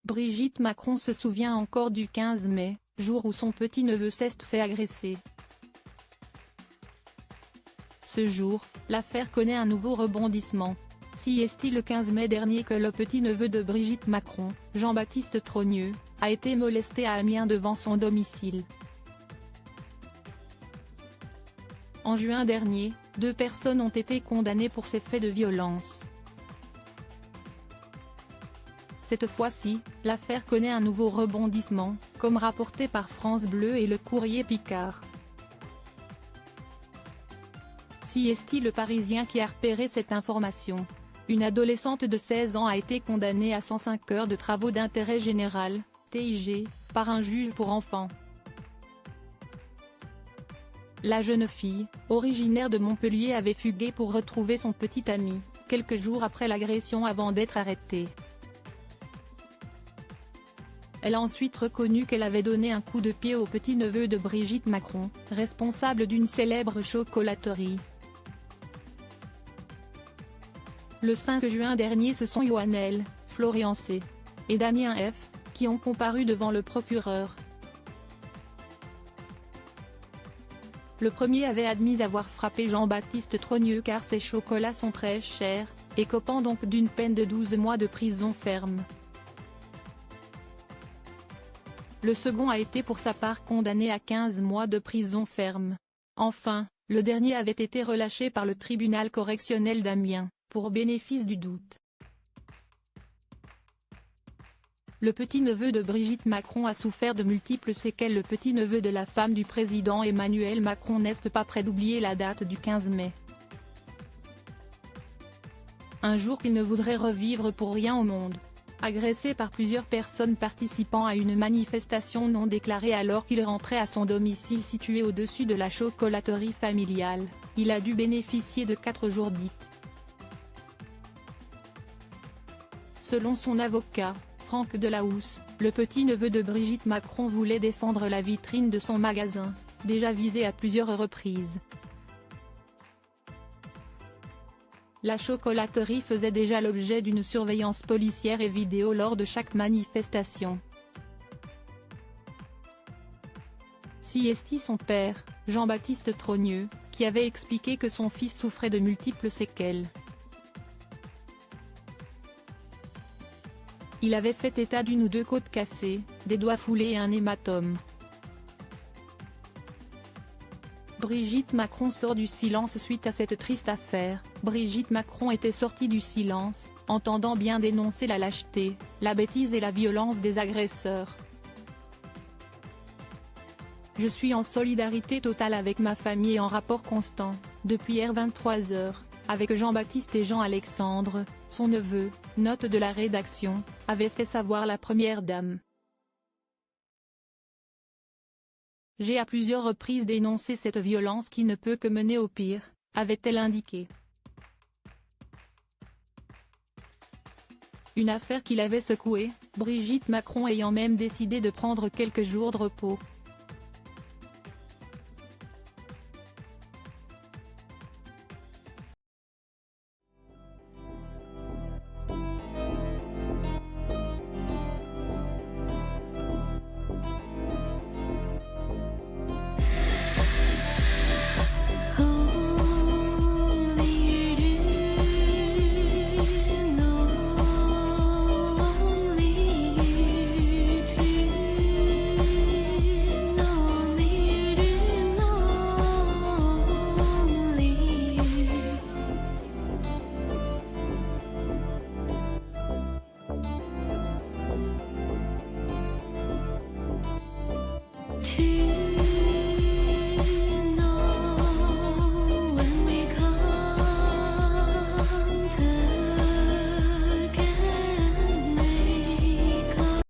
Brigitte Macron se souvient encore du 15 mai, jour où son petit-neveu s'est fait agresser. Ce jour, l'affaire connaît un nouveau rebondissement. Si est-il le 15 mai dernier que le petit-neveu de Brigitte Macron, Jean-Baptiste Trogneux, a été molesté à Amiens devant son domicile. En juin dernier, 2 personnes ont été condamnées pour ces faits de violence. Cette fois-ci, l'affaire connaît un nouveau rebondissement, comme rapporté par France Bleu et le Courrier Picard. Si est-il le Parisien qui a repéré cette information. Une adolescente de 16 ans a été condamnée à 105 heures de travaux d'intérêt général, TIG, par un juge pour enfants. La jeune fille, originaire de Montpellier, avait fugué pour retrouver son petit ami, quelques jours après l'agression avant d'être arrêtée. Elle a ensuite reconnu qu'elle avait donné un coup de pied au petit-neveu de Brigitte Macron, responsable d'une célèbre chocolaterie. Le 5 juin dernier, ce sont Yoannel, Florian C. et Damien F. qui ont comparu devant le procureur. Le premier avait admis avoir frappé Jean-Baptiste Trogneux car ses chocolats sont très chers, écopant donc d'une peine de 12 mois de prison ferme. Le second a été pour sa part condamné à 15 mois de prison ferme. Enfin, le dernier avait été relâché par le tribunal correctionnel d'Amiens, pour bénéfice du doute. Le petit-neveu de Brigitte Macron a souffert de multiples séquelles. Le petit-neveu de la femme du président Emmanuel Macron n'est pas près d'oublier la date du 15 mai. Un jour qu'il ne voudrait revivre pour rien au monde. Agressé par plusieurs personnes participant à une manifestation non déclarée alors qu'il rentrait à son domicile situé au-dessus de la chocolaterie familiale, il a dû bénéficier de 4 jours dits. Selon son avocat, Franck Delahousse, le petit-neveu de Brigitte Macron voulait défendre la vitrine de son magasin, déjà visée à plusieurs reprises. La chocolaterie faisait déjà l'objet d'une surveillance policière et vidéo lors de chaque manifestation. Si est-il son père, Jean-Baptiste Trogneux, qui avait expliqué que son fils souffrait de multiples séquelles. Il avait fait état d'une ou 2 côtes cassées, des doigts foulés et un hématome. Brigitte Macron sort du silence suite à cette triste affaire. Brigitte Macron était sortie du silence, entendant bien dénoncer la lâcheté, la bêtise et la violence des agresseurs. Je suis en solidarité totale avec ma famille et en rapport constant, depuis hier 23h, avec Jean-Baptiste et Jean-Alexandre, son neveu, note de la rédaction, avait fait savoir la première dame. J'ai à plusieurs reprises dénoncé cette violence qui ne peut que mener au pire, avait-elle indiqué. Une affaire qui l'avait secouée, Brigitte Macron ayant même décidé de prendre quelques jours de repos.